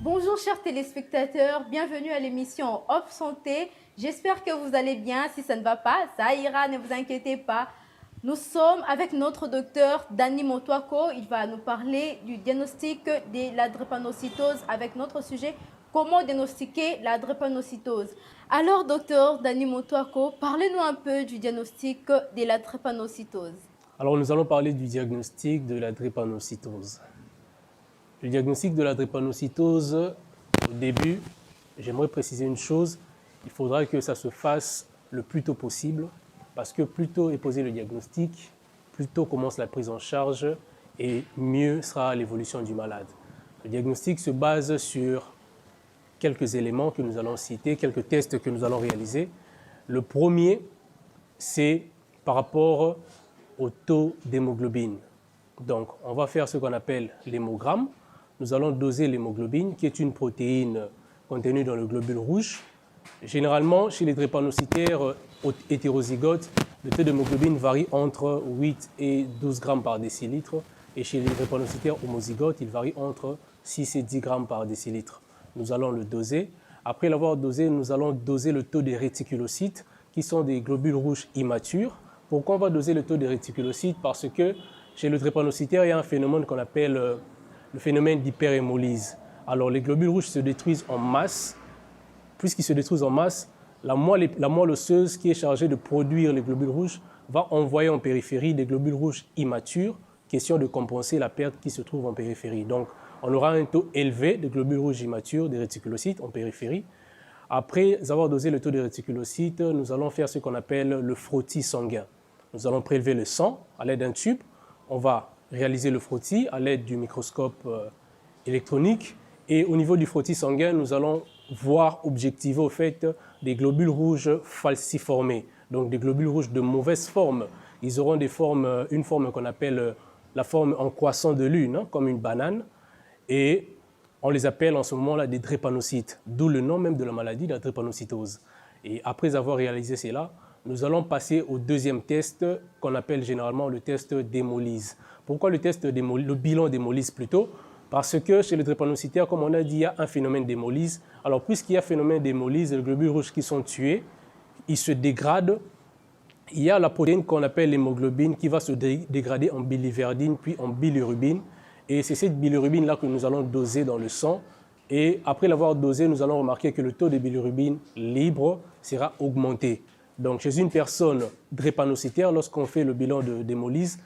Bonjour chers téléspectateurs, bienvenue à l'émission Off Santé. J'espère que vous allez bien. Si ça ne va pas, ça ira, ne vous inquiétez pas. Nous sommes avec notre docteur Dani Motuako. Il va nous parler du diagnostic de la drépanocytose avec notre sujet comment diagnostiquer la drépanocytose. Alors docteur Dani Motuako, parlez-nous un peu du diagnostic de la drépanocytose. Alors nous allons parler du diagnostic de la drépanocytose. Le diagnostic de la drépanocytose, au début, j'aimerais préciser une chose, il faudra que ça se fasse le plus tôt possible, parce que plus tôt est posé le diagnostic, plus tôt commence la prise en charge et mieux sera l'évolution du malade. Le diagnostic se base sur quelques éléments que nous allons citer, quelques tests que nous allons réaliser. Le premier, c'est par rapport au taux d'hémoglobine. Donc, on va faire ce qu'on appelle l'hémogramme. Nous allons doser l'hémoglobine, qui est une protéine contenue dans le globule rouge. Généralement, chez les drépanocytaires hétérozygotes, le taux d'hémoglobine varie entre 8 et 12 grammes par décilitre. Et chez les drépanocytaires homozygotes, il varie entre 6 et 10 grammes par décilitre. Nous allons le doser. Après l'avoir dosé, nous allons doser le taux des réticulocytes, qui sont des globules rouges immatures. Pourquoi on va doser le taux des réticulocytes? Parce que chez le drépanocytaire, il y a un phénomène qu'on appelle le phénomène d'hyperhémolyse. Alors, les globules rouges se détruisent en masse. Puisqu'ils se détruisent en masse, la moelle osseuse qui est chargée de produire les globules rouges va envoyer en périphérie des globules rouges immatures, question de compenser la perte qui se trouve en périphérie. Donc, on aura un taux élevé de globules rouges immatures, des réticulocytes en périphérie. Après avoir dosé le taux de réticulocytes, nous allons faire ce qu'on appelle le frottis sanguin. Nous allons prélever le sang à l'aide d'un tube. On va réaliser le frottis à l'aide du microscope électronique. Et au niveau du frottis sanguin, nous allons voir, objectiver au fait des globules rouges falciformés, donc des globules rouges de mauvaise forme. Ils auront une forme qu'on appelle la forme en croissant de lune, hein, comme une banane. Et on les appelle en ce moment-là des drépanocytes, d'où le nom même de la maladie, la drépanocytose. Et après avoir réalisé cela, nous allons passer au deuxième test qu'on appelle généralement le test d'hémolyse. Pourquoi le bilan d'hémolyse plutôt? Parce que chez les drépanocytaires, comme on a dit, il y a un phénomène d'hémolyse. Alors puisqu'il y a un phénomène d'hémolyse, les globules rouges qui sont tués, ils se dégradent. Il y a la protéine qu'on appelle l'hémoglobine qui va se dégrader en biliverdine puis en bilirubine. Et c'est cette bilirubine-là que nous allons doser dans le sang. Et après l'avoir dosé, nous allons remarquer que le taux de bilirubine libre sera augmenté. Donc, chez une personne drépanocytaire, lorsqu'on fait le bilan d'hémolyse,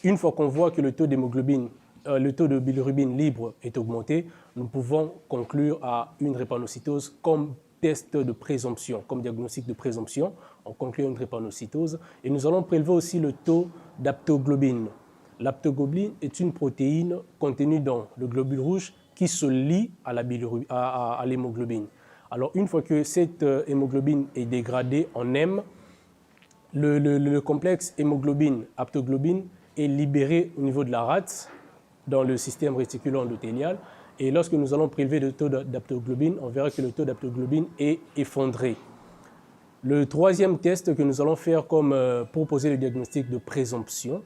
une fois qu'on voit que le taux de bilirubine libre est augmenté, nous pouvons conclure à une drépanocytose comme test de présomption, comme diagnostic de présomption. On conclut une drépanocytose et nous allons prélever aussi le taux d'aptoglobine. L'aptoglobine est une protéine contenue dans le globule rouge qui se lie à l'hémoglobine. Alors, une fois que cette hémoglobine est dégradée en M, le complexe hémoglobine-aptoglobine est libéré au niveau de la rate dans le système réticulo-endothélial. Et lorsque nous allons prélever le taux d'aptoglobine, on verra que le taux d'aptoglobine est effondré. Le troisième test que nous allons faire pour poser le diagnostic de présomption,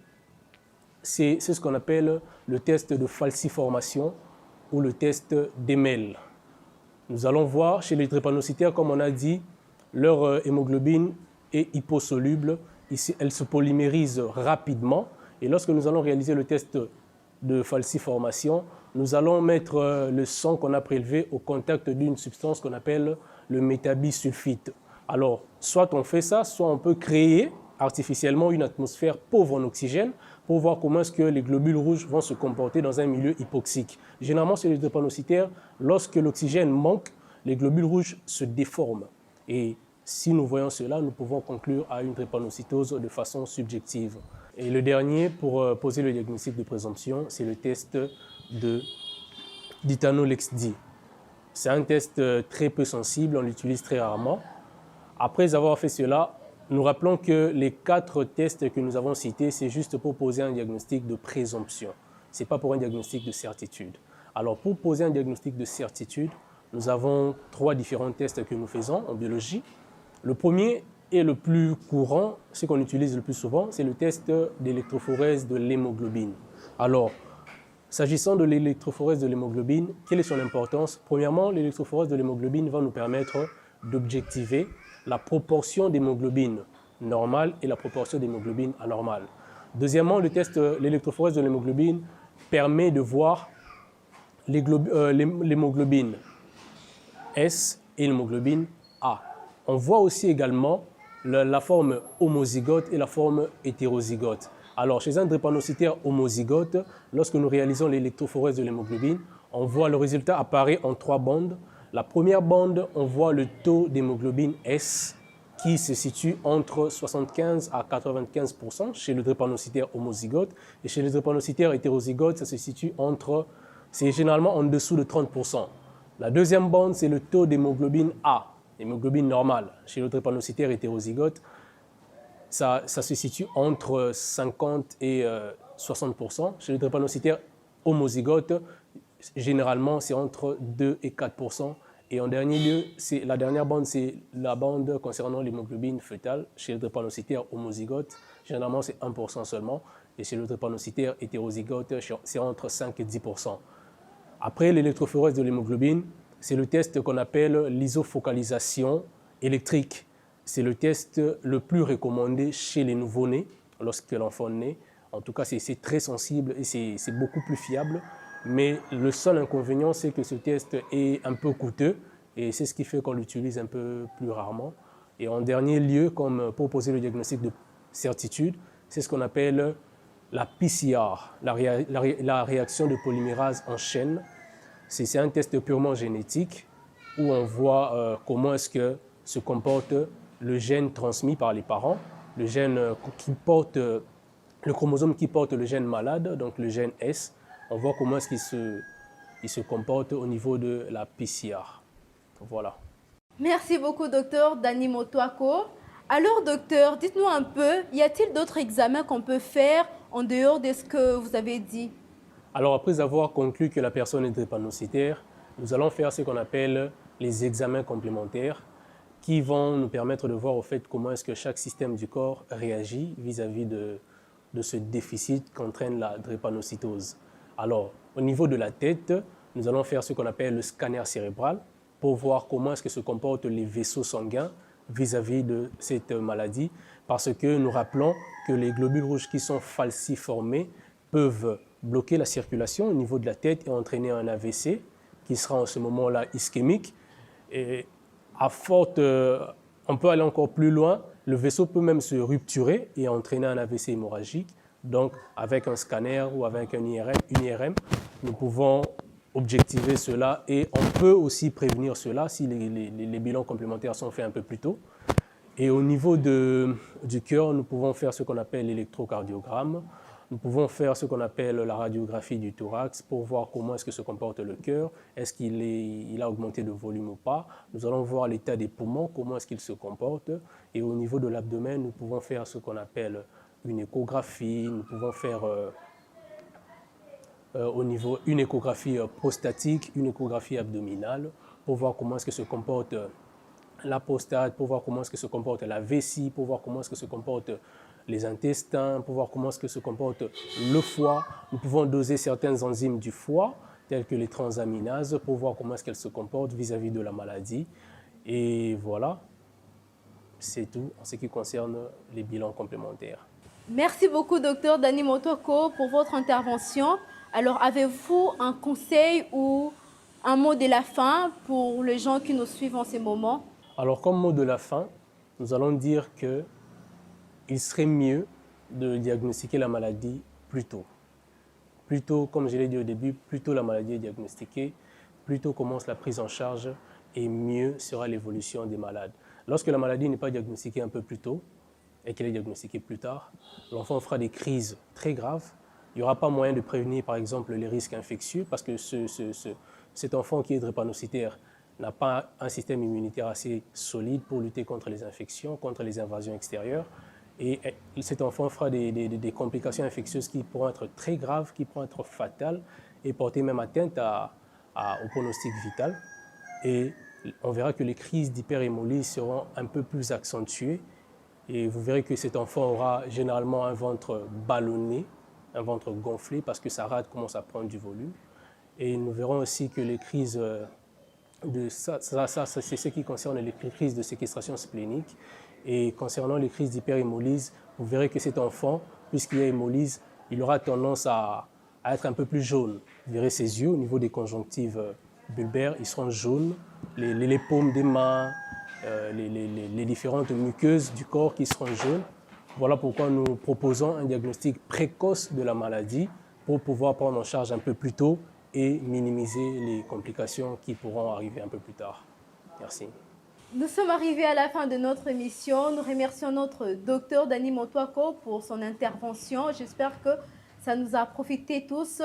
c'est ce qu'on appelle le test de falciformation ou le test d'Emel. Nous allons voir chez les drépanocytaires, comme on a dit, leur hémoglobine est hyposoluble, elle se polymérise rapidement. Et lorsque nous allons réaliser le test de falciformation, nous allons mettre le sang qu'on a prélevé au contact d'une substance qu'on appelle le métabisulfite. Alors, soit on fait ça, soit on peut créer artificiellement une atmosphère pauvre en oxygène pour voir comment est-ce que les globules rouges vont se comporter dans un milieu hypoxique. Généralement, chez les drépanocytaires, lorsque l'oxygène manque, les globules rouges se déforment. Et si nous voyons cela, nous pouvons conclure à une drépanocytose de façon subjective. Et le dernier, pour poser le diagnostic de présomption, c'est le test d'Ethanol-XD. C'est un test très peu sensible, on l'utilise très rarement. Après avoir fait cela, nous rappelons que les 4 tests que nous avons cités, c'est juste pour poser un diagnostic de présomption. Ce n'est pas pour un diagnostic de certitude. Alors, pour poser un diagnostic de certitude, nous avons 3 différents tests que nous faisons en biologie. Le premier et le plus courant, ce qu'on utilise le plus souvent, c'est le test d'électrophorèse de l'hémoglobine. Alors, S'agissant de l'électrophorèse de l'hémoglobine, quelle est son importance? Premièrement, l'électrophorèse de l'hémoglobine va nous permettre d'objectiver la proportion d'hémoglobine normale et la proportion d'hémoglobine anormale. Deuxièmement, l'électrophorèse de l'hémoglobine permet de voir l'hémoglobine S et l'hémoglobine A. On voit aussi également la forme homozygote et la forme hétérozygote. Alors, chez un drépanocytaire homozygote, lorsque nous réalisons l'électrophorèse de l'hémoglobine, on voit le résultat apparaître en 3 bandes. La première bande, on voit le taux d'hémoglobine S qui se situe entre 75 à 95% chez le drépanocytaire homozygote. Et chez le drépanocytaire hétérozygote, ça se situe c'est généralement en dessous de 30%. La deuxième bande, c'est le taux d'hémoglobine A, hémoglobine normale. Chez le drépanocytaire hétérozygote, ça se situe entre 50 et 60%. Chez le drépanocytaire homozygote, généralement, c'est entre 2 et 4%. Et en dernier lieu, la dernière bande, c'est la bande concernant l'hémoglobine fœtale. Chez le drépanocytaire homozygote, généralement, c'est 1% seulement. Et chez le drépanocytaire hétérozygote, c'est entre 5 et 10%. Après l'électrophorèse de l'hémoglobine, c'est le test qu'on appelle l'isofocalisation électrique. C'est le test le plus recommandé chez les nouveau-nés, lorsque l'enfant naît. En tout cas, c'est très sensible et c'est beaucoup plus fiable. Mais le seul inconvénient, c'est que ce test est un peu coûteux et c'est ce qui fait qu'on l'utilise un peu plus rarement. Et en dernier lieu, comme pour poser le diagnostic de certitude, c'est ce qu'on appelle la PCR, la réaction de polymérase en chaîne. C'est un test purement génétique où on voit comment est-ce que se comporte le gène transmis par les parents, le gène le chromosome qui porte le gène malade, donc le gène S. On voit comment est-ce qu'il se comporte au niveau de la PCR. Voilà. Merci beaucoup, docteur Dani Motoako. Alors, docteur, dites-nous un peu, y a-t-il d'autres examens qu'on peut faire en dehors de ce que vous avez dit? Alors, après avoir conclu que la personne est drépanocytaire, nous allons faire ce qu'on appelle les examens complémentaires qui vont nous permettre de voir au fait comment est-ce que chaque système du corps réagit vis-à-vis de ce déficit qu'entraîne la drépanocytose. Alors, au niveau de la tête, nous allons faire ce qu'on appelle le scanner cérébral pour voir comment est-ce que se comportent les vaisseaux sanguins vis-à-vis de cette maladie, parce que nous rappelons que les globules rouges qui sont falciformés peuvent bloquer la circulation au niveau de la tête et entraîner un AVC qui sera en ce moment-là ischémique. Et on peut aller encore plus loin, le vaisseau peut même se rupturer et entraîner un AVC hémorragique. Donc, avec un scanner ou avec une IRM, nous pouvons objectiver cela et on peut aussi prévenir cela si les bilans complémentaires sont faits un peu plus tôt. Et au niveau du cœur, nous pouvons faire ce qu'on appelle l'électrocardiogramme. Nous pouvons faire ce qu'on appelle la radiographie du thorax pour voir comment est-ce que se comporte le cœur, est-ce qu'il a augmenté de volume ou pas. Nous allons voir l'état des poumons, comment est-ce qu'il se comporte. Et au niveau de l'abdomen, nous pouvons faire ce qu'on appelle une échographie, nous pouvons faire au niveau une échographie prostatique, une échographie abdominale pour voir comment est-ce que se comporte la prostate, pour voir comment est-ce que se comporte la vessie, pour voir comment est-ce que se comportent les intestins, pour voir comment est-ce que se comporte le foie. Nous pouvons doser certaines enzymes du foie, telles que les transaminases, pour voir comment est-ce qu'elles se comportent vis-à-vis de la maladie. Et voilà, c'est tout en ce qui concerne les bilans complémentaires. Merci beaucoup, docteur Dani Motoako, pour votre intervention. Alors, avez-vous un conseil ou un mot de la fin pour les gens qui nous suivent en ce moment? Alors, comme mot de la fin, nous allons dire qu'il serait mieux de diagnostiquer la maladie plus tôt. Plus tôt, comme je l'ai dit au début, plus tôt la maladie est diagnostiquée, plus tôt commence la prise en charge et mieux sera l'évolution des malades. Lorsque la maladie n'est pas diagnostiquée un peu plus tôt et qu'elle est diagnostiquée plus tard, l'enfant fera des crises très graves. Il n'y aura pas moyen de prévenir, par exemple, les risques infectieux parce que cet enfant qui est drépanocytaire n'a pas un système immunitaire assez solide pour lutter contre les infections, contre les invasions extérieures. Et cet enfant fera des complications infectieuses qui pourront être très graves, qui pourront être fatales et porter même atteinte au pronostic vital. Et on verra que les crises d'hyperémolyse seront un peu plus accentuées. Et vous verrez que cet enfant aura généralement un ventre ballonné un ventre gonflé parce que sa rate commence à prendre du volume. Et nous verrons aussi que les crises c'est ce qui concerne les crises de séquestration splénique. Et concernant les crises d'hyperhémolyse, vous verrez que cet enfant, puisqu'il y a hémolyse, il aura tendance à être un peu plus jaune. Vous verrez ses yeux au niveau des conjonctives bulbaires, ils seront jaunes. Les paumes des mains, les différentes muqueuses du corps qui seront jaunes. Voilà pourquoi nous proposons un diagnostic précoce de la maladie pour pouvoir prendre en charge un peu plus tôt et minimiser les complications qui pourront arriver un peu plus tard. Merci. Nous sommes arrivés à la fin de notre émission. Nous remercions notre docteur Danny Motwako pour son intervention. J'espère que ça nous a profité tous.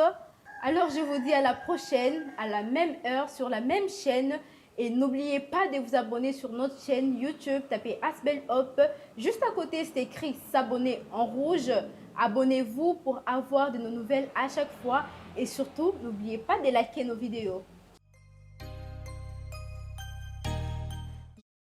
Alors je vous dis à la prochaine, à la même heure, sur la même chaîne. Et n'oubliez pas de vous abonner sur notre chaîne YouTube. Tapez Asbel Hop. Juste à côté, c'est écrit s'abonner en rouge. Abonnez-vous pour avoir de nos nouvelles à chaque fois. Et surtout, n'oubliez pas de liker nos vidéos.